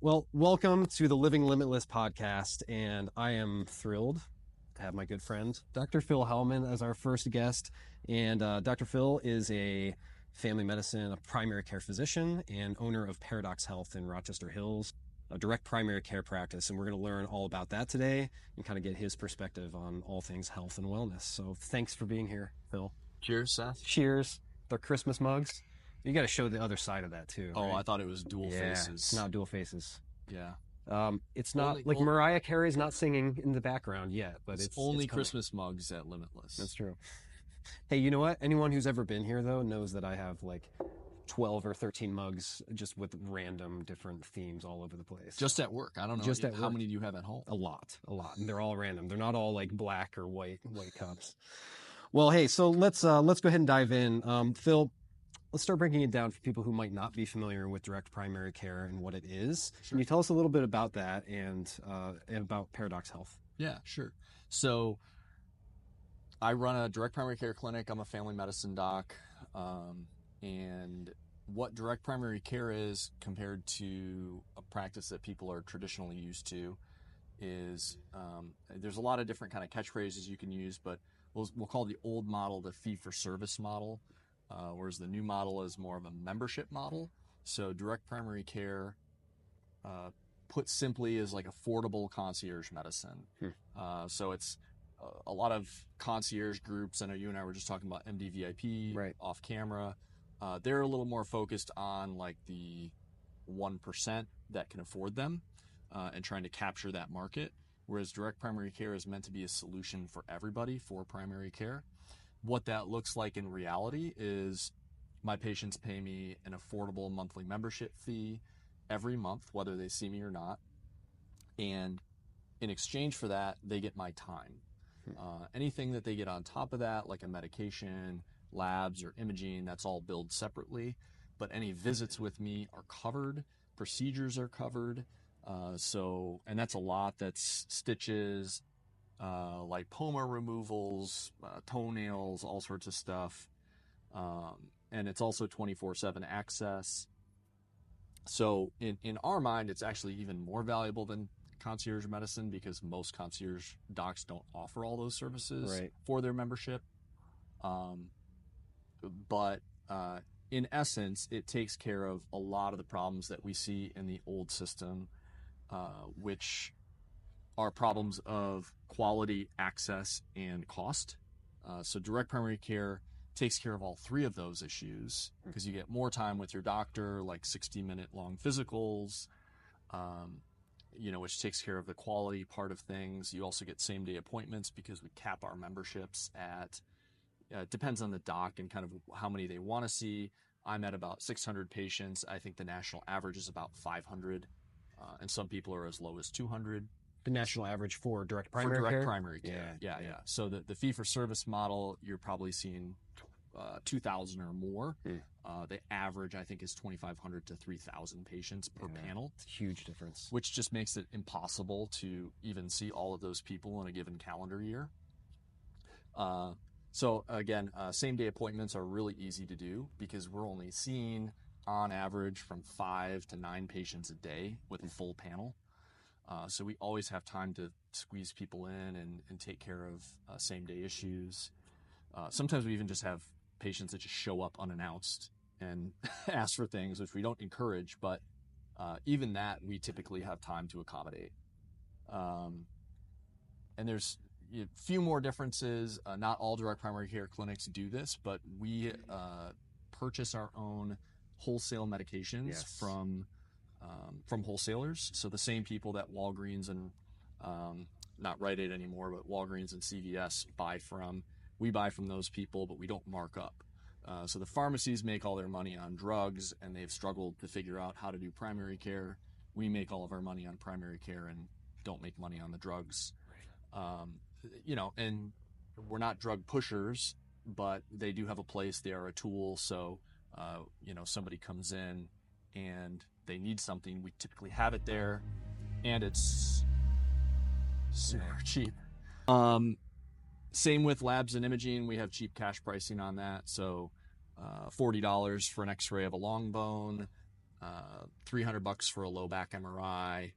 Well, welcome to the Living Limitless podcast, and I am thrilled to have my good friend, Dr. Phil Hellman, as our first guest. And Dr. Phil is a family medicine, a primary care physician, and owner of Paradox Health in Rochester Hills, a direct primary care practice. And we're going to learn all about that today and kind of get his perspective on all things health and wellness. So thanks for being here, Phil. Cheers, Seth. Cheers. Their Christmas mugs. You got to show the other side of that too. Oh, right? I thought it was dual faces. It's not dual faces. Yeah. It's not like Mariah Carey's not singing in the background yet, but it's only it's Christmas mugs at Limitless. That's true. Hey, you know what? Anyone who's ever been here though knows that I have like 12 or 13 mugs just with random different themes all over the place. Just at work. I don't know. Just at how work. many do you have at home? A lot. And they're all random. They're not all like black or white cups. Well, hey, so let's go ahead and dive in. Phil, let's start breaking it down for people who might not be familiar with direct primary care and what it is. Sure. Can you tell us a little bit about that and about Paradox Health? Yeah, sure. So I run a direct primary care clinic. I'm a family medicine doc. And what direct primary care is compared to a practice that people are traditionally used to is there's a lot of different kind of catchphrases you can use, but we'll call the old model the fee-for-service model. Whereas the new model is more of a membership model. So direct primary care, put simply, is like affordable concierge medicine. So it's a lot of concierge groups. I know you and I were just talking about MDVIP Right. off camera. They're a little more focused on like the 1% that can afford them and trying to capture that market. Whereas direct primary care is meant to be a solution for everybody for primary care. What that looks like in reality is my patients pay me an affordable monthly membership fee every month, whether they see me or not. And in exchange for that, they get my time. Anything that they get on top of that, like a medication, labs, or imaging, that's all billed separately. But any visits with me are covered. Procedures are covered. And that's a lot. That's stitches, lipoma removals, toenails, all sorts of stuff. And it's also 24/7 access. So in our mind, it's actually even more valuable than concierge medicine because most concierge docs don't offer all those services for their membership. But in essence, it takes care of a lot of the problems that we see in the old system, which are problems of quality, access, and cost. So direct primary care takes care of all three of those issues because you get more time with your doctor, like 60-minute long physicals, which takes care of the quality part of things. You also get same-day appointments because we cap our memberships at, it depends on the doc and kind of how many they want to see. I'm at about 600 patients. I think the national average is about 500, and some people are as low as 200. The national average for direct primary care? Primary care. Yeah. So the fee-for-service model, you're probably seeing 2,000 or more. The average, I think, is 2,500 to 3,000 patients per panel. It's a huge difference. Which just makes it impossible to even see all of those people in a given calendar year. So again, same-day appointments are really easy to do because we're only seeing, on average, from 5 to 9 patients a day with a full panel. So we always have time to squeeze people in and take care of same-day issues. Sometimes we even just have patients that just show up unannounced and ask for things, which we don't encourage, but even that we typically have time to accommodate. And there's a few more differences. Not all direct primary care clinics do this, but we purchase our own wholesale medications from wholesalers. So the same people that Walgreens and not Rite Aid anymore, but Walgreens and CVS buy from, we buy from those people, but we don't mark up. So the pharmacies make all their money on drugs, and they've struggled to figure out how to do primary care. We make all of our money on primary care and don't make money on the drugs. And we're not drug pushers, but they do have a place. They are a tool. So, somebody comes in and they need something, we typically have it there, and it's super cheap. Same with labs and imaging. We have cheap cash pricing on that. So $40 for an x-ray of a long bone, $300 for a low back MRI,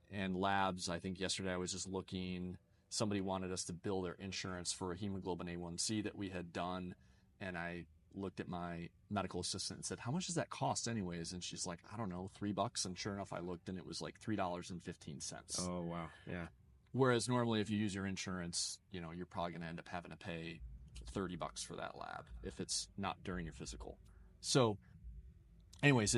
and labs. I think yesterday I was just looking, somebody wanted us to bill their insurance for a hemoglobin A1C that we had done. And I looked at my medical assistant and said, how much does that cost anyways? And she's like, I don't know, $3. And sure enough, I looked and it was like $3.15. Oh, wow. Yeah. Whereas normally if you use your insurance, you're probably going to end up having to pay $30 for that lab if it's not during your physical. So anyways,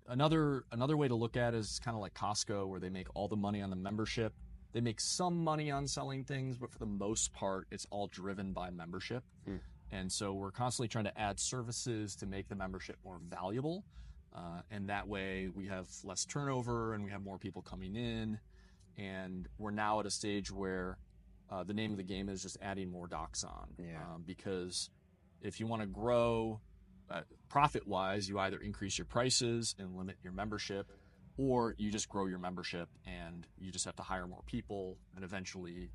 another way to look at it is kind of like Costco, where they make all the money on the membership. They make some money on selling things, but for the most part, it's all driven by membership. And so we're constantly trying to add services to make the membership more valuable. And that way we have less turnover and we have more people coming in. And we're now at a stage where the name of the game is just adding more docs on. Because if you want to grow profit-wise, you either increase your prices and limit your membership, or you just grow your membership and you just have to hire more people and eventually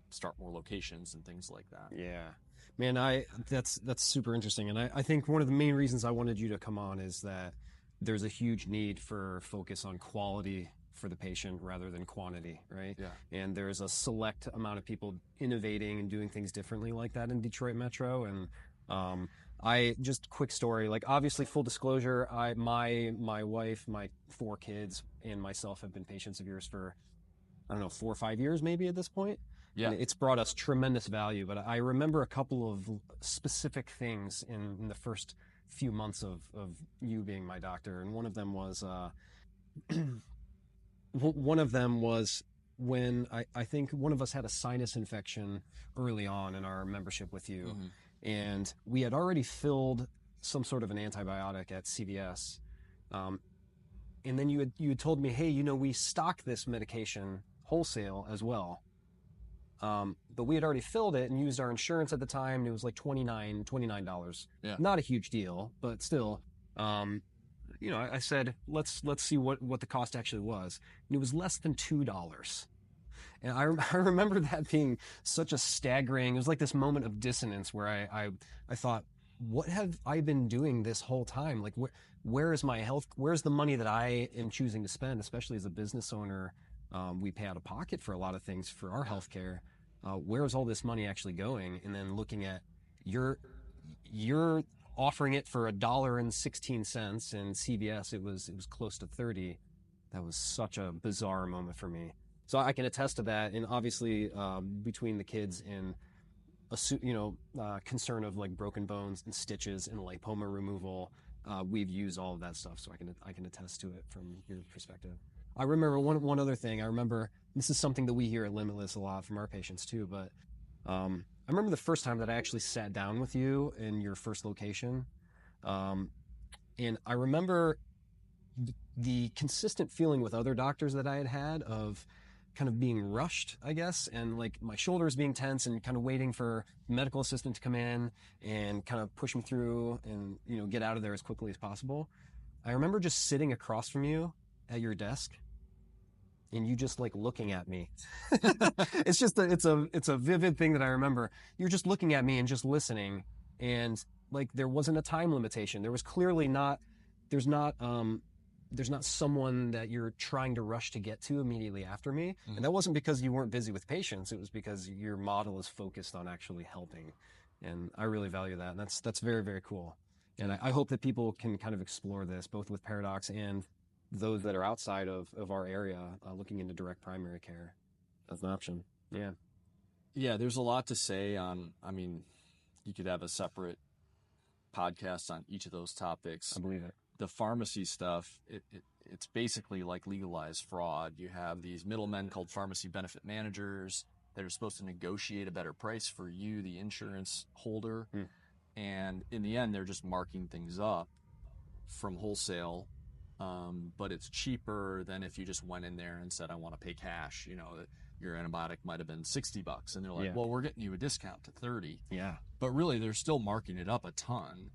start more locations and things like that. Yeah, man, that's super interesting. And I think one of the main reasons I wanted you to come on is that there's a huge need for focus on quality for the patient rather than quantity, right? Yeah. And there's a select amount of people innovating and doing things differently like that in Detroit Metro. And just quick story, like obviously full disclosure, my wife, my 4 kids, and myself have been patients of yours for, I don't know, 4 or 5 years maybe at this point. Yeah. And it's brought us tremendous value, but I remember a couple of specific things in the first few months of you being my doctor. And one of them was when I think one of us had a sinus infection early on in our membership with you. Mm-hmm. And we had already filled some sort of an antibiotic at CVS. And then you had told me, hey, we stock this medication wholesale as well. But we had already filled it and used our insurance at the time. And it was like $29. Yeah. Not a huge deal, but still, I said, let's see what the cost actually was. And it was less than $2. And I remember that being such a staggering, it was like this moment of dissonance where I thought, what have I been doing this whole time? Like, where is my health? Where's the money that I am choosing to spend, especially as a business owner? We pay out of pocket for a lot of things for our healthcare. Where is all this money actually going? And then looking at you're offering it for $1.16, and CVS it was close to 30. That was such a bizarre moment for me. So I can attest to that, and obviously between the kids and concern of like broken bones and stitches and lipoma removal, we've used all of that stuff, so I can attest to it from your perspective. I remember one other thing. I remember this is something that we hear at Limitless a lot from our patients too, but I remember the first time that I actually sat down with you in your first location, and I remember the consistent feeling with other doctors that I had of kind of being rushed, I guess, and like my shoulders being tense and kind of waiting for the medical assistant to come in and kind of push me through and, get out of there as quickly as possible. I remember just sitting across from you at your desk and you just like looking at me. It's a vivid thing that I remember. You're just looking at me and just listening, and like there wasn't a time limitation. There was clearly there's not someone that you're trying to rush to get to immediately after me. Mm-hmm. And that wasn't because you weren't busy with patients. It was because your model is focused on actually helping. And I really value that. And that's very, very cool. And I hope that people can kind of explore this, both with Paradox and those that are outside of our area, looking into direct primary care as an option. Yeah. Yeah, there's a lot to say on, you could have a separate podcast on each of those topics. I believe it. The pharmacy stuff, it's basically like legalized fraud. You have these middlemen called pharmacy benefit managers that are supposed to negotiate a better price for you, the insurance holder. And in the end, they're just marking things up from wholesale. But it's cheaper than if you just went in there and said, I want to pay cash. Your antibiotic might have been $60, and they're like, well, we're getting you a discount to 30. Yeah. But really, they're still marking it up a ton.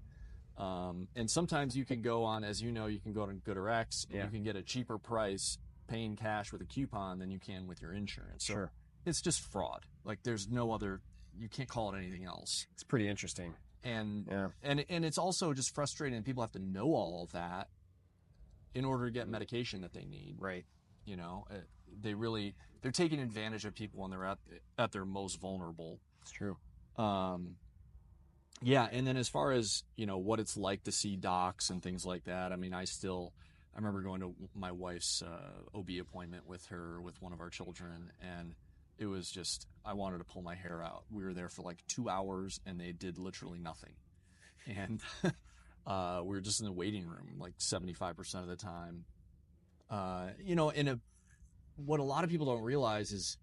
And sometimes you can go on, as you know, you can go to GoodRx and you can get a cheaper price paying cash with a coupon than you can with your insurance. So it's just fraud. Like there's no other, you can't call it anything else. It's pretty interesting. And Yeah. and it's also just frustrating. People have to know all of that in order to get medication that they need. Right. You know, they're taking advantage of people when they're at their most vulnerable. It's true. Yeah, and then as far as, what it's like to see docs and things like that, I mean, I remember going to my wife's OB appointment with her, with one of our children, and it was just, I wanted to pull my hair out. We were there for like 2 hours, and they did literally nothing. And we were just in the waiting room like 75% of the time. What a lot of people don't realize is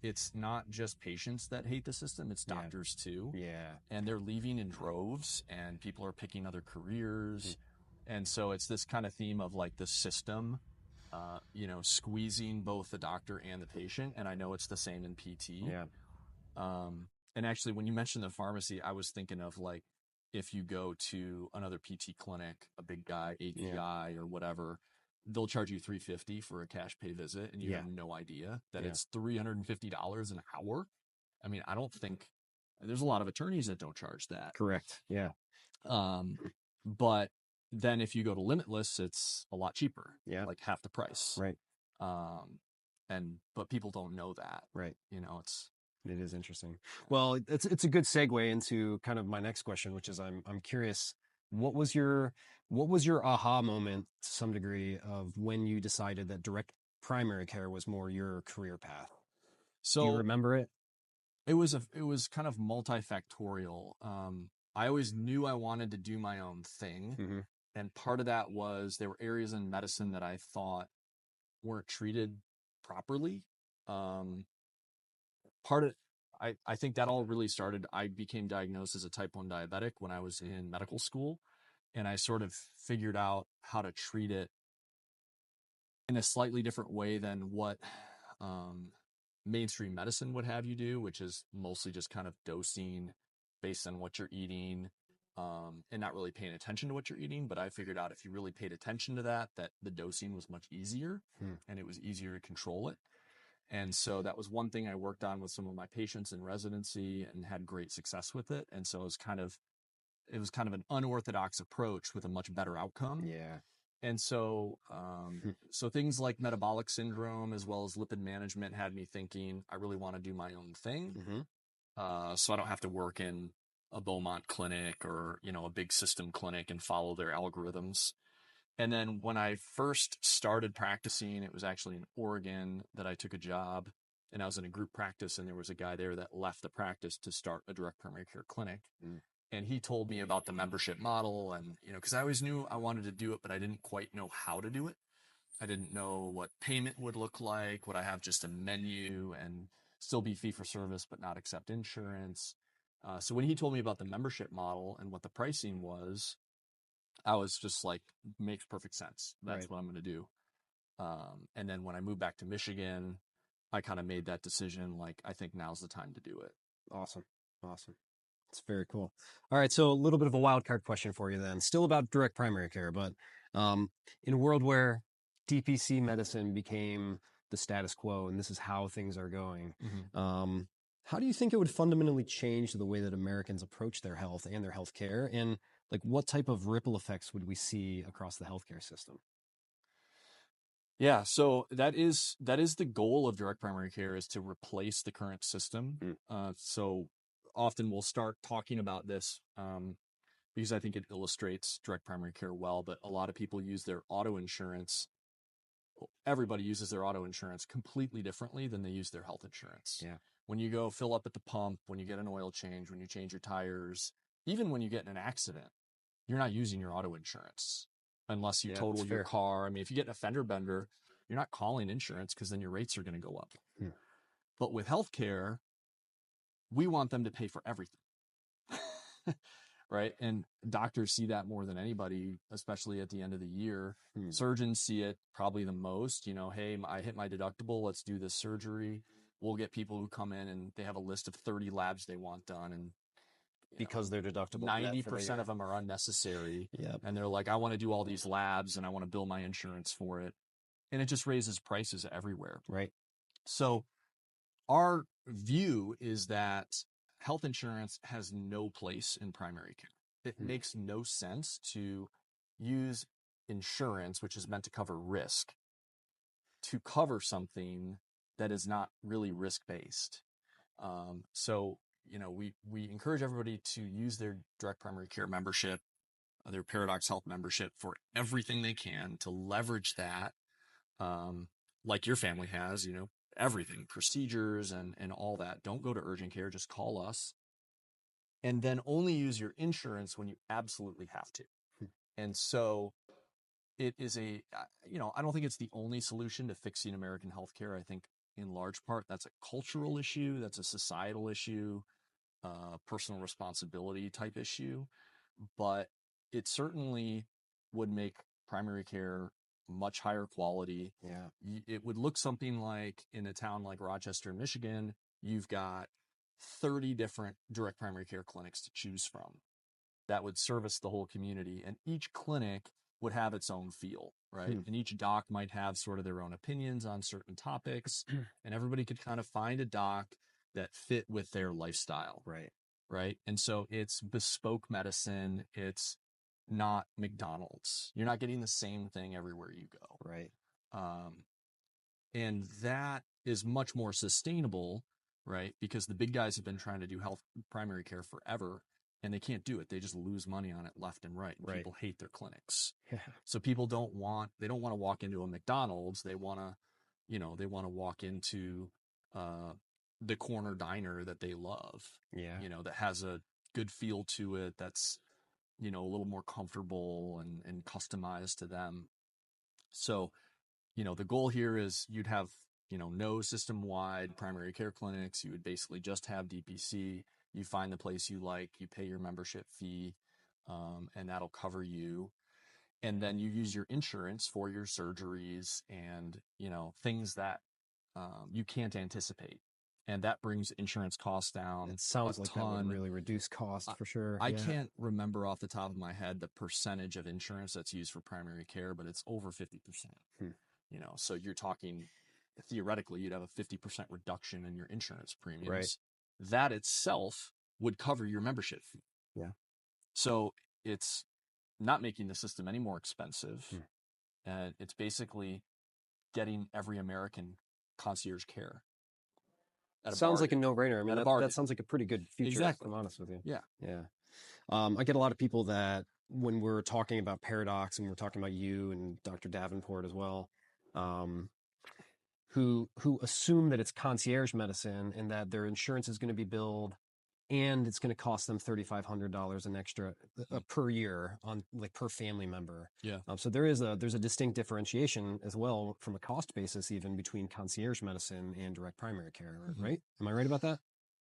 it's not just patients that hate the system, it's doctors too. Yeah. And they're leaving in droves, and people are picking other careers. And so it's this kind of theme of like the system, squeezing both the doctor and the patient. And I know it's the same in PT. Yeah. And actually, when you mentioned the pharmacy, I was thinking of like, if you go to another PT clinic, a big guy, ATI or whatever, they'll charge you $350 for a cash pay visit, and you have no idea that it's $350 an hour. I mean, I don't think there's a lot of attorneys that don't charge that. Correct. Yeah. But then if you go to Limitless, it's a lot cheaper. Yeah. Like half the price. Right. But people don't know that. Right. It is interesting. Well, it's a good segue into kind of my next question, which is I'm curious, what was your aha moment to some degree of when you decided that direct primary care was more your career path? So do you remember it? It was kind of multifactorial. I always knew I wanted to do my own thing. Mm-hmm. And part of that was there were areas in medicine that I thought weren't treated properly. I think that all really started, I became diagnosed as a type 1 diabetic when I was in medical school, and I sort of figured out how to treat it in a slightly different way than what mainstream medicine would have you do, which is mostly just kind of dosing based on what you're eating, and not really paying attention to what you're eating. But I figured out if you really paid attention to that the dosing was much easier and it was easier to control it. And so that was one thing I worked on with some of my patients in residency and had great success with it. And so it was kind of an unorthodox approach with a much better outcome. Yeah. And so, so things like metabolic syndrome as well as lipid management had me thinking, I really want to do my own thing. Mm-hmm. So I don't have to work in a Beaumont clinic or, a big system clinic and follow their algorithms. And then when I first started practicing, it was actually in Oregon that I took a job, and I was in a group practice, and there was a guy there that left the practice to start a direct primary care clinic. And he told me about the membership model, and, because I always knew I wanted to do it, but I didn't quite know how to do it. I didn't know what payment would look like. Would I have just a menu and still be fee for service, but not accept insurance? So when he told me about the membership model and what the pricing was, I was just like, makes perfect sense. That's what I'm going to do. And then when I moved back to Michigan, I kind of made that decision. Like, I think now's the time to do it. Awesome. It's very cool. All right. So a little bit of a wild card question for you then, still about direct primary care, but in a world where DPC medicine became the status quo and this is how things are going, how do you think it would fundamentally change the way that Americans approach their health and their healthcare? And like, what type of ripple effects would we see across the healthcare system? Yeah, so that is the goal of direct primary care, is to replace the current system. So often we'll start talking about this because I think it illustrates direct primary care well, but a lot of people use their auto insurance. Everybody uses their auto insurance completely differently than they use their health insurance. Yeah. When you go fill up at the pump, when you get an oil change, when you change your tires, even when you get in an accident, you're not using your auto insurance unless you total your car. I mean, if you get in a fender bender, you're not calling insurance because then your rates are going to go up. But with healthcare, we want them to pay for everything. Right? And doctors see that more than anybody, especially at the end of the year. Surgeons see it probably the most. Hey, I hit my deductible. Let's do this surgery. We'll get people who come in and they have a list of 30 labs they want done. And because they're deductible, 90% of them are unnecessary. And they're like, I want to do all these labs and I want to bill my insurance for it. And it just raises prices everywhere. Right. So our view is that health insurance has no place in primary care. It makes no sense to use insurance, which is meant to cover risk, to cover something that is not really risk-based. So, we encourage everybody to use their direct primary care membership, their Paradox Health membership, for everything they can to leverage that, like your family has, everything, procedures and all that. Don't go to urgent care, just call us. And then only use your insurance when you absolutely have to. And so it is I don't think it's the only solution to fixing American healthcare. I think in large part that's a cultural issue, that's a societal issue, personal responsibility type issue, but it certainly would make primary care much higher quality. Yeah. It would look something like in a town like Rochester, Michigan, you've got 30 different direct primary care clinics to choose from that would service the whole community. And each clinic would have its own feel, right? And each doc might have sort of their own opinions on certain topics, and everybody could kind of find a doc that fit with their lifestyle. Right. Right. And so it's bespoke medicine. It's not McDonald's. You're not getting the same thing everywhere you go. Right. And that is much more sustainable, right? Because the big guys have been trying to do health primary care forever, and they can't do it. They just lose money on it left and right. And Right. people hate their clinics. Yeah. So people don't want to walk into a McDonald's. They want to walk into the corner diner that they love. Yeah. That has a good feel to it. That's, a little more comfortable and customized to them. So, the goal here is you'd have, no system-wide primary care clinics. You would basically just have DPC. You find the place you like, you pay your membership fee, and that'll cover you. And then you use your insurance for your surgeries and, things that you can't anticipate. And that brings insurance costs down. It sounds a like ton. that would really reduce cost for sure. I can't remember off the top of my head the percentage of insurance that's used for primary care, but it's over 50%. So you're talking, theoretically, you'd have a 50% reduction in your insurance premiums. Right. That itself would cover your membership fee. Yeah. So it's not making the system any more expensive. And it's basically getting every American concierge care. Sounds like a no-brainer. I mean, that sounds like a pretty good future, exactly. if I'm honest with you. Yeah. Yeah. I get a lot of people that when we're talking about Paradox and we're talking about you and Dr. Davenport as well, who assume that it's concierge medicine and that their insurance is going to be billed and it's going to cost them $3,500 an extra per year on per family member. Yeah. So there's a distinct differentiation as well from a cost basis, even between concierge medicine and direct primary care, right? Am I right about that?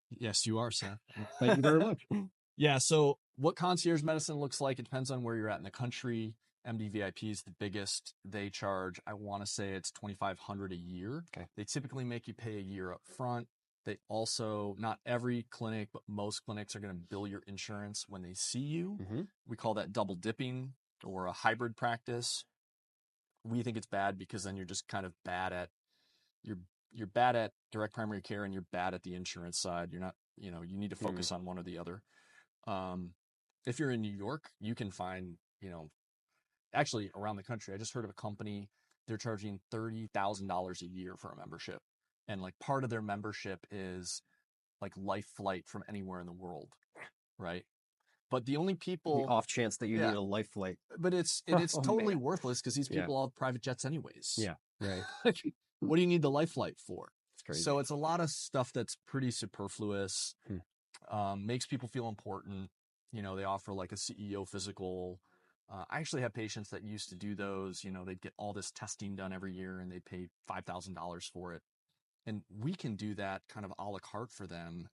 Yes, you are, Seth. Thank you very much. Yeah. So what concierge medicine looks like, it depends on where you're at in the country. MDVIP is the biggest. They charge, I want to say it's $2,500 a year. Okay. They typically make you pay a year up front. They also, not every clinic, but most clinics are going to bill your insurance when they see you. We call that double dipping or a hybrid practice. We think it's bad because then you're just kind of bad at, you're bad at direct primary care and you're bad at the insurance side. You're not, you need to focus on one or the other. If you're in New York, you can find, actually around the country, I just heard of a company, they're charging $30,000 a year for a membership. And part of their membership is life flight from anywhere in the world, right? But the only people, the off chance that you need a life flight, but it's totally worthless because these people all have private jets anyways. Yeah, right. What do you need the life flight for? It's crazy. So it's a lot of stuff that's pretty superfluous. Makes people feel important. They offer a CEO physical. I actually have patients that used to do those. They'd get all this testing done every year and they pay $5,000 for it. And we can do that kind of a la carte for them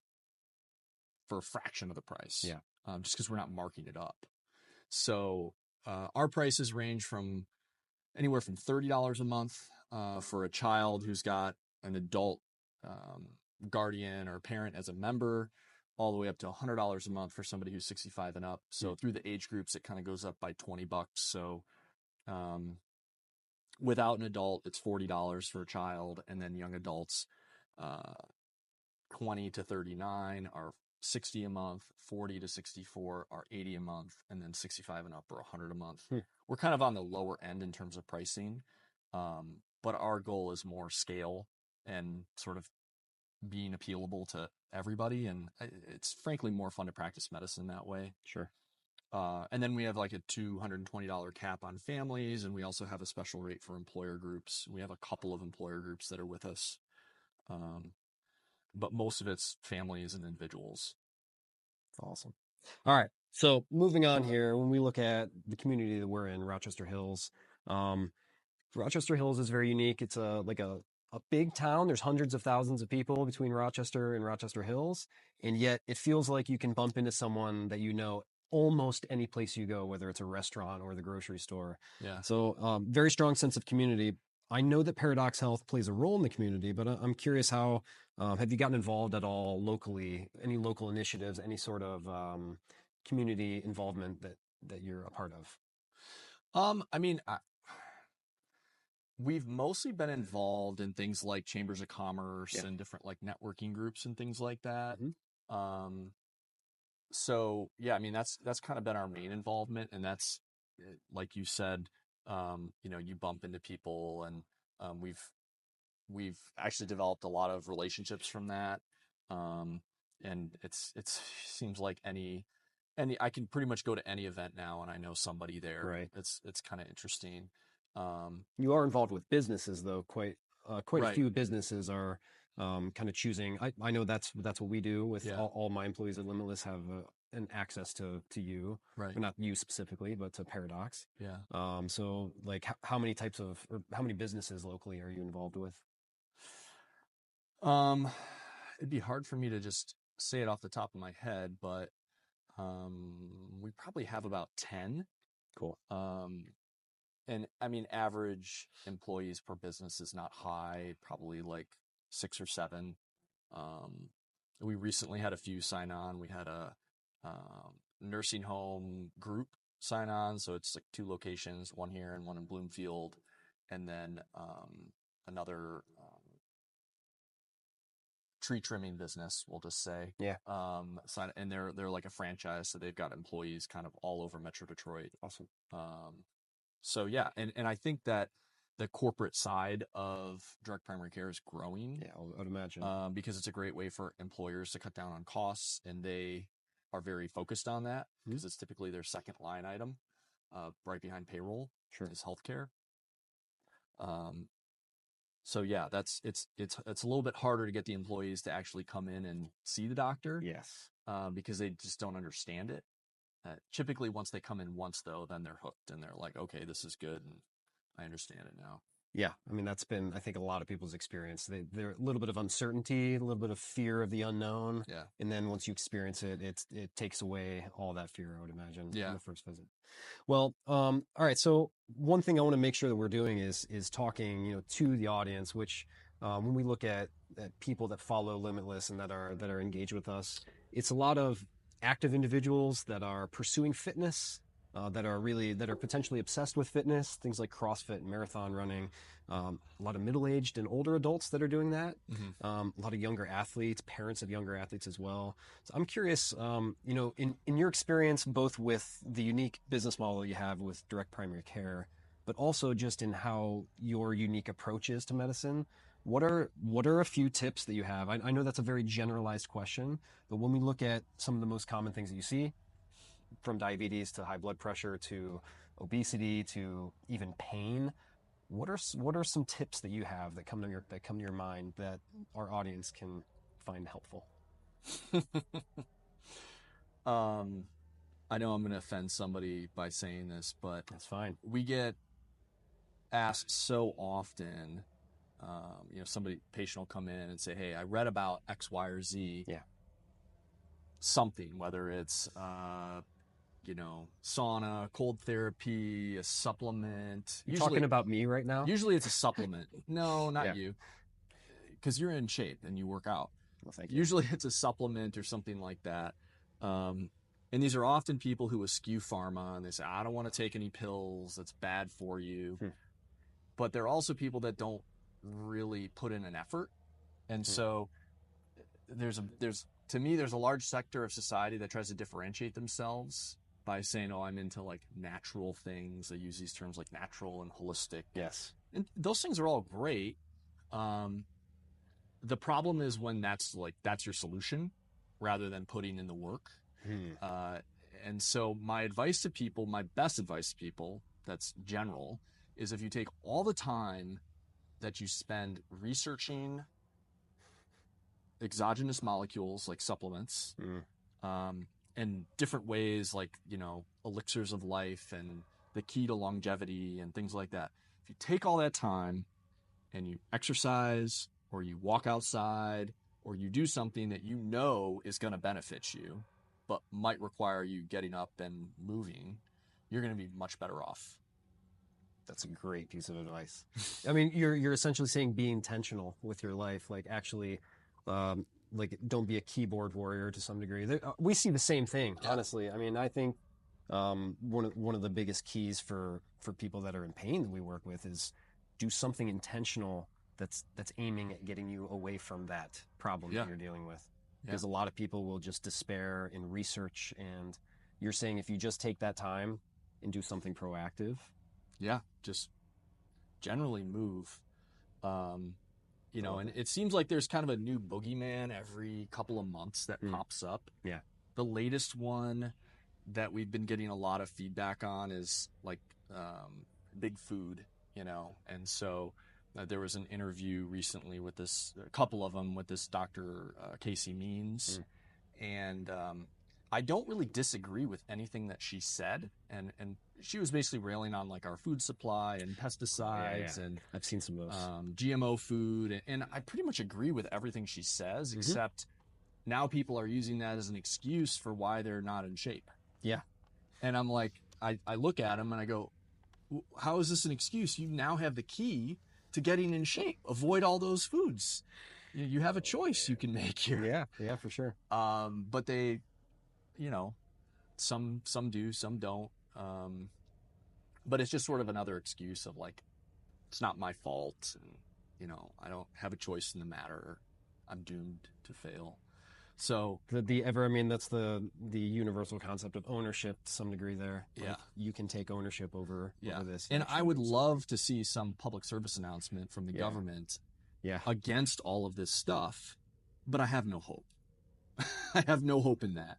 for a fraction of the price. Yeah. Just because we're not marking it up. So our prices range from anywhere from $30 a month for a child who's got an adult guardian or parent as a member, all the way up to $100 a month for somebody who's 65 and up. So through the age groups, it kind of goes up by $20. So without an adult, it's $40 for a child, and then young adults, 20 to 39 are 60 a month, 40 to 64 are 80 a month, and then 65 and up are 100 a month. Hmm. We're kind of on the lower end in terms of pricing, but our goal is more scale and sort of being appealable to everybody. And it's frankly more fun to practice medicine that way. Sure. And then we have like a $220 cap on families, and we also have a special rate for employer groups. We have a couple of employer groups that are with us, but most of it's families and individuals. Awesome. All right. So moving on here, when we look at the community that we're in, Rochester Hills, um, Rochester Hills is very unique. It's a big town. There's hundreds of thousands of people between Rochester and Rochester Hills, and yet it feels like you can bump into someone that you know almost any place you go, whether it's a restaurant or the grocery store. Yeah. So very strong sense of community. I know that Paradox Health plays a role in the community, but I'm curious how have you gotten involved at all locally? Any local initiatives? Any sort of community involvement that you're a part of? I mean, we've mostly been involved in things like chambers of commerce Yeah. and different like networking groups and things like that. Mm-hmm. So yeah, I mean that's kind of been our main involvement, and that's like you said, you bump into people, and we've actually developed a lot of relationships from that, and it's seems like any I can pretty much go to any event now and I know somebody there. Right. It's kind of interesting. You are involved with businesses, though. Quite a Right. few businesses are kind of choosing. I know that's what we do with Yeah. all my employees at Limitless have an access to you, Right. or not you specifically, but to Paradox. Yeah. So like how many types of or how many businesses locally are you involved with? Um, it'd be hard for me to just say it off the top of my head, but we probably have about 10. Cool. Um, and I mean, average employees per business is not high, probably like 6 or 7. Um, we recently had a few sign on. We had a nursing home group sign on, so it's like 2 locations, one here and one in Bloomfield, and then another tree trimming business, we'll just say. Yeah. And they're like a franchise, so they've got employees kind of all over Metro Detroit. Awesome. So yeah, and I think that the corporate side of direct primary care is growing. Yeah, I would imagine. Because it's a great way for employers to cut down on costs, and they are very focused on that because it's typically their second line item, right behind payroll Sure. is healthcare. So yeah, it's a little bit harder to get the employees to actually come in and see the doctor, Yes. because they just don't understand it. Typically, once they come in once, though, then they're hooked and they're like, okay, this is good, and I understand it now. Yeah, I mean that's been I think a lot of people's experience. They're a little bit of uncertainty, a little bit of fear of the unknown, Yeah. and then once you experience it, it takes away all that fear. I would imagine Yeah. on the first visit. Well, all right. So one thing I want to make sure that we're doing is talking, to the audience. Which when we look at people that follow Limitless and that are engaged with us, it's a lot of active individuals that are pursuing fitness, that are potentially obsessed with fitness, things like CrossFit and marathon running. A lot of middle-aged and older adults that are doing that. Mm-hmm. A lot of younger athletes, parents of younger athletes as well. So I'm curious, in your experience, both with the unique business model you have with direct primary care, but also just in how your unique approach is to medicine. What are a few tips that you have? I know that's a very generalized question, but when we look at some of the most common things that you see, from diabetes to high blood pressure to obesity to even pain, what are some tips that you have that come to your mind that our audience can find helpful? I know I'm going to offend somebody by saying this, but That's fine. we get asked so often. Patient will come in and say, "Hey, I read about X, Y, or Z." Yeah. Something, whether it's sauna, cold therapy, a supplement. You're talking about me right now? Usually it's a supplement. No, not Yeah. you, because you're in shape and you work out. Well, thank you. Usually it's a supplement or something like that. And these are often people who eschew pharma, and they say, "I don't want to take any pills. That's bad for you." But they're also people that don't really put in an effort. And so there's to me, there's a large sector of society that tries to differentiate themselves by saying, oh, I'm into like natural things. They use these terms like natural and holistic. Yes. And those things are all great. The problem is when that's your solution rather than putting in the work. Uh, and so my best advice to people, that's general, is if you take all the time that you spend researching exogenous molecules like supplements, and different ways like, elixirs of life and the key to longevity and things like that. If you take all that time and you exercise or you walk outside or you do something that you know is going to benefit you, but might require you getting up and moving, you're going to be much better off. That's a great piece of advice. I mean, you're essentially saying be intentional with your life, like actually, like don't be a keyboard warrior to some degree. We see the same thing, honestly. I mean, I think one of the biggest keys for people that are in pain that we work with is do something intentional that's aiming at getting you away from that problem that you're dealing with. Because a lot of people will just despair in research, and you're saying if you just take that time and do something proactive. Yeah, just generally move. And it seems like there's kind of a new boogeyman every couple of months that pops up. Yeah. The latest one that we've been getting a lot of feedback on is like big food, and so there was an interview recently with a couple of them with this Dr. Casey Means, and I don't really disagree with anything that she said, and she was basically railing on like our food supply and pesticides and I've seen some of those GMO food, and I pretty much agree with everything she says, except now people are using that as an excuse for why they're not in shape. Yeah. And I'm like, I look at them and I go, how is this an excuse? You now have the key to getting in shape. Avoid all those foods. You have a choice you can make here. Yeah, for sure. But they, some do, some don't. But it's just sort of another excuse of like, it's not my fault, and I don't have a choice in the matter. I'm doomed to fail. So that's the universal concept of ownership to some degree there. Like, you can take ownership over this. And I would love to see some public service announcement from the government against all of this stuff, but I have no hope. I have no hope in that.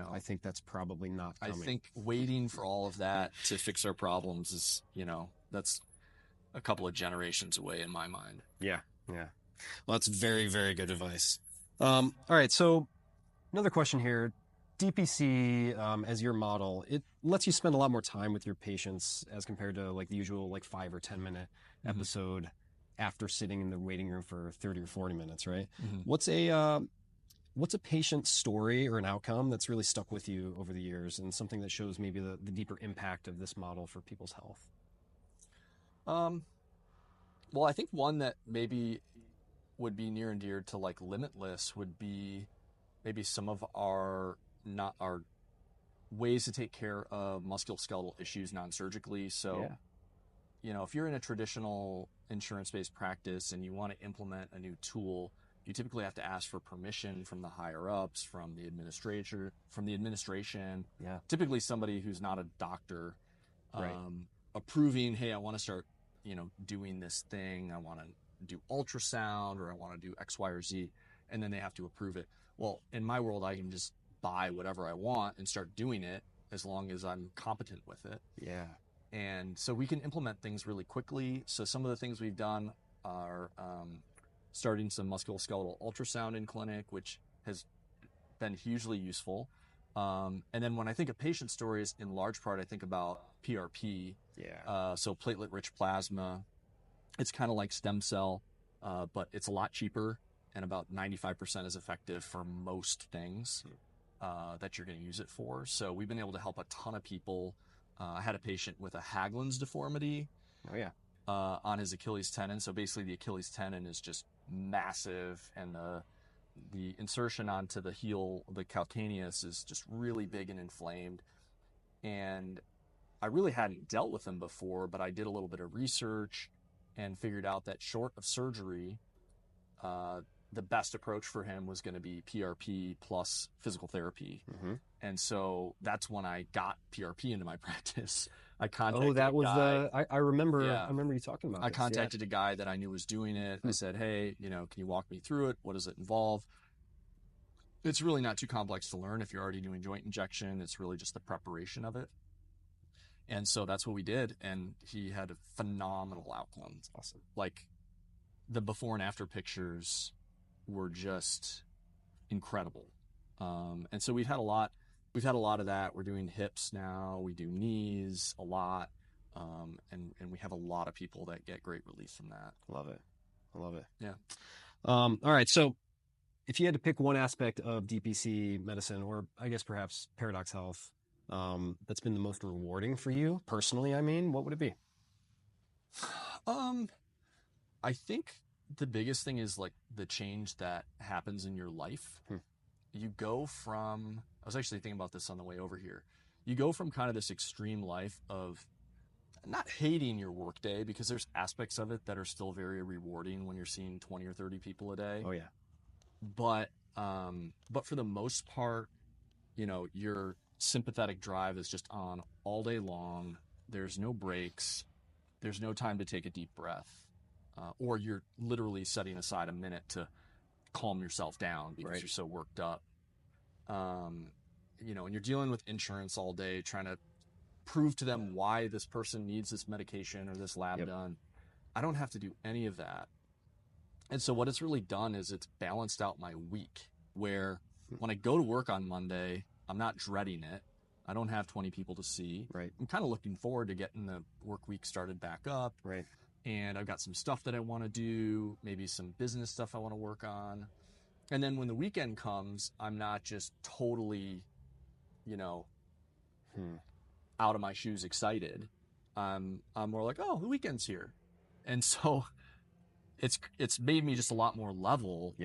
I think that's probably not coming. I think waiting for all of that to fix our problems is, that's a couple of generations away in my mind. Yeah. Well, that's very, very good advice. All right, so another question here. DPC, as your model, it lets you spend a lot more time with your patients as compared to like the usual like 5 or 10 minute episode after sitting in the waiting room for 30 or 40 minutes, right? What's a patient story or an outcome that's really stuck with you over the years, and something that shows maybe the deeper impact of this model for people's health? Well, I think one that maybe would be near and dear to like Limitless would be maybe some of our ways to take care of musculoskeletal issues non-surgically. So, if you're in a traditional insurance-based practice and you want to implement a new tool, you typically have to ask for permission from the higher ups, from the administration, typically somebody who's not a doctor, approving, hey, I want to start, doing this thing. I want to do ultrasound, or I want to do X, Y, or Z, and then they have to approve it. Well, in my world, I can just buy whatever I want and start doing it as long as I'm competent with it. Yeah. And so we can implement things really quickly. So some of the things we've done are starting some musculoskeletal ultrasound in clinic, which has been hugely useful. And then when I think of patient stories, in large part, I think about PRP. So platelet-rich plasma. It's kind of like stem cell, but it's a lot cheaper and about 95% as effective for most things that you're going to use it for. So we've been able to help a ton of people. I had a patient with a Haglund's deformity on his Achilles tendon. So basically the Achilles tendon is just massive, and the insertion onto the heel, the calcaneus, is just really big and inflamed. And I really hadn't dealt with him before, but I did a little bit of research and figured out that short of surgery, the best approach for him was going to be PRP plus physical therapy. Mm-hmm. And so that's when I got PRP into my practice. I Oh, contacted that a was guy. the I remember Yeah. you talking about I this. Yeah. contacted a guy that I knew was doing it. I Hmm. said, hey, can you walk me through it? What does it involve? It's really not too complex to learn if you're already doing joint injection. It's really just the preparation of it. And so that's what we did. And he had a phenomenal outcome. That's awesome. Like the before and after pictures were just incredible. And so we've had a lot of that. We're doing hips now. We do knees a lot. And we have a lot of people that get great relief from that. Love it. I love it. Yeah. All right. So if you had to pick one aspect of DPC medicine, or I guess perhaps Paradox Health, that's been the most rewarding for you personally, I mean, what would it be? I think the biggest thing is like the change that happens in your life. You go from, I was actually thinking about this on the way over here. You go from kind of this extreme life of not hating your workday, because there's aspects of it that are still very rewarding when you're seeing 20 or 30 people a day. Oh yeah. But for the most part, your sympathetic drive is just on all day long. There's no breaks. There's no time to take a deep breath. Or you're literally setting aside a minute to calm yourself down because you're so worked up. And you're dealing with insurance all day, trying to prove to them why this person needs this medication or this lab done. I don't have to do any of that. And so what it's really done is it's balanced out my week, where when I go to work on Monday, I'm not dreading it. I don't have 20 people to see. Right. I'm kind of looking forward to getting the work week started back up. Right. And I've got some stuff that I want to do, maybe some business stuff I want to work on. And then when the weekend comes, I'm not just totally, out of my shoes excited. I'm more like, oh, the weekend's here. And so it's made me just a lot more level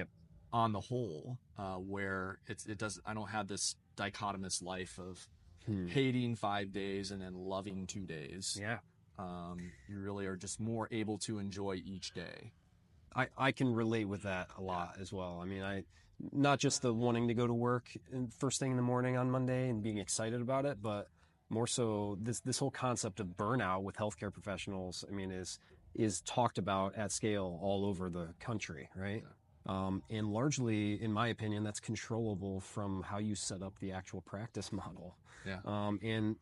on the whole, where I don't have this dichotomous life of hating 5 days and then loving 2 days. Yeah. You really are just more able to enjoy each day. I can relate with that a lot as well. I mean, not just the wanting to go to work first thing in the morning on Monday and being excited about it, but more so this whole concept of burnout with healthcare professionals, I mean, is talked about at scale all over the country, right? Yeah. And largely, in my opinion, that's controllable from how you set up the actual practice model. Yeah. And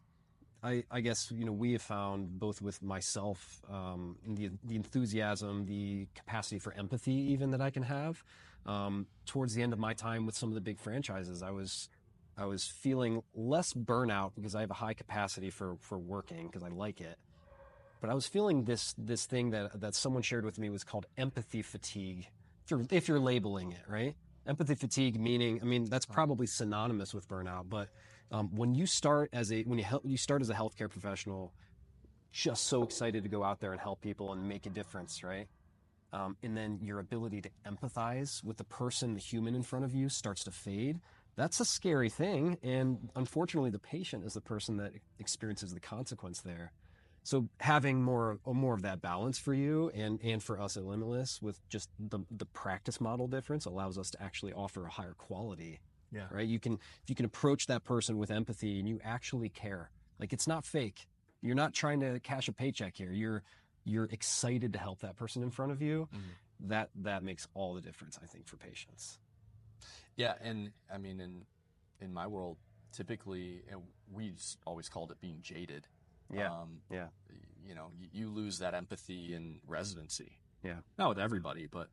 I guess, we have found, both with myself, the enthusiasm, the capacity for empathy even that I can have, towards the end of my time with some of the big franchises, I was feeling less burnout because I have a high capacity for working because I like it. But I was feeling this thing that someone shared with me was called empathy fatigue, if you're labeling it, right? Empathy fatigue, meaning, I mean, that's probably synonymous with burnout, but when you start as a healthcare professional, just so excited to go out there and help people and make a difference, right? And then your ability to empathize with the person, the human in front of you, starts to fade. That's a scary thing, and unfortunately, the patient is the person that experiences the consequence there. So having more of that balance for you and for us at Limitless, with just the practice model difference, allows us to actually offer a higher quality. Yeah. Right. If you can approach that person with empathy and you actually care, like, it's not fake. You're not trying to cash a paycheck here. You're excited to help that person in front of you. Mm-hmm. That makes all the difference, I think, for patients. Yeah. And I mean, in my world, typically, we always called it being jaded. Yeah. You lose that empathy in residency. Yeah. Not with everybody, but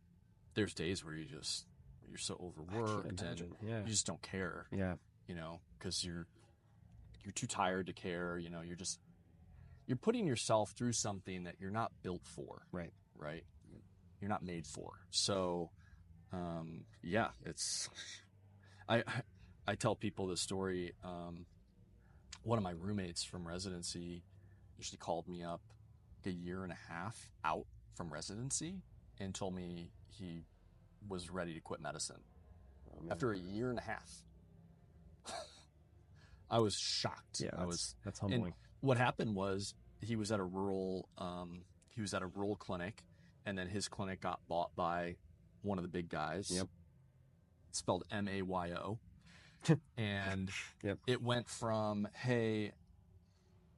there's days where you're so overworked and you just don't care. Yeah. Because you're too tired to care. You're putting yourself through something that you're not built for. Right. Right. You're not made for. So, it's. I tell people this story. One of my roommates from residency actually called me up a year and a half out from residency and told me he was ready to quit medicine after a year and a half. I was shocked. Yeah, that's humbling. And what happened was he was at a rural clinic, and then his clinic got bought by one of the big guys. Yep. It's spelled Mayo. And Yep. it went from, hey,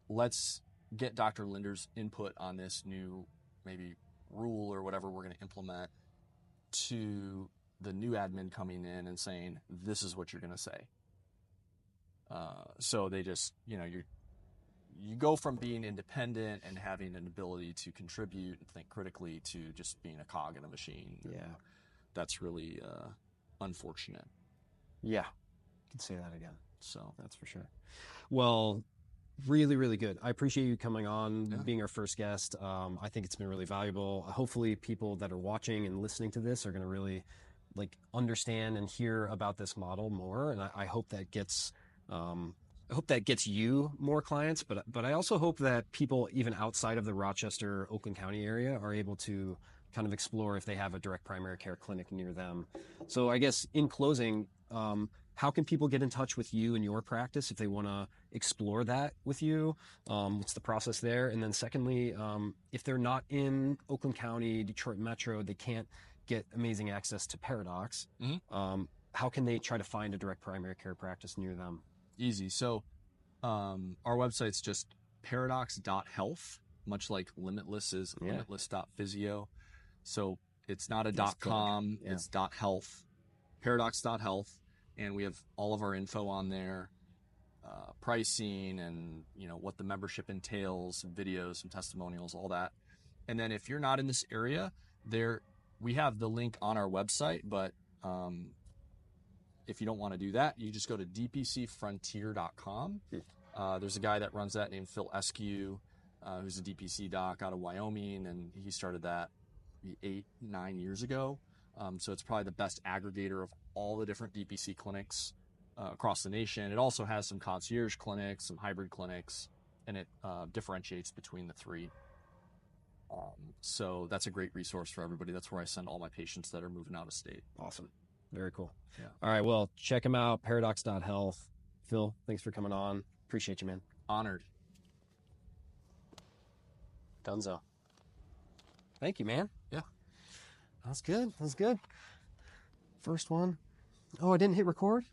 let's get Dr. Linder's input on this new maybe rule or whatever we're going to implement, to the new admin coming in and saying, this is what you're going to say. So they just, you go from being independent and having an ability to contribute and think critically to just being a cog in a machine. Yeah. That's really unfortunate. Yeah. You can say that again. So That's for sure. Well, really, really good. I appreciate you coming on, being our first guest. I think it's been really valuable. Hopefully people that are watching and listening to this are going to really understand and hear about this model more. And I hope that gets, you more clients, but I also hope that people even outside of the Rochester, Oakland County area are able to kind of explore if they have a direct primary care clinic near them. So I guess in closing, how can people get in touch with you and your practice if they want to explore that with you? What's the process there? And then secondly, if they're not in Oakland County, Detroit Metro, they can't get amazing access to Paradox. How can they try to find a direct primary care practice near them? Easy. So our website's just paradox.health, much like Limitless is limitless.physio. So it's not a .com, it's .health, paradox.health. And we have all of our info on there, pricing and, what the membership entails, some videos, some testimonials, all that. And then if you're not in this area, we have the link on our website, but if you don't want to do that, you just go to dpcfrontier.com. There's a guy that runs that named Phil Eskew, who's a DPC doc out of Wyoming, and he started that 8-9 years ago. So it's probably the best aggregator of all the different DPC clinics across the nation. It also has some concierge clinics, some hybrid clinics, and it differentiates between the three. So that's a great resource for everybody. That's where I send all my patients that are moving out of state. Awesome. Very cool. Yeah. All right. Well, check them out. Paradox.health. Phil, thanks for coming on. Appreciate you, man. Honored. Dunzo. Thank you, man. Yeah. That's good. First one. Oh, I didn't hit record?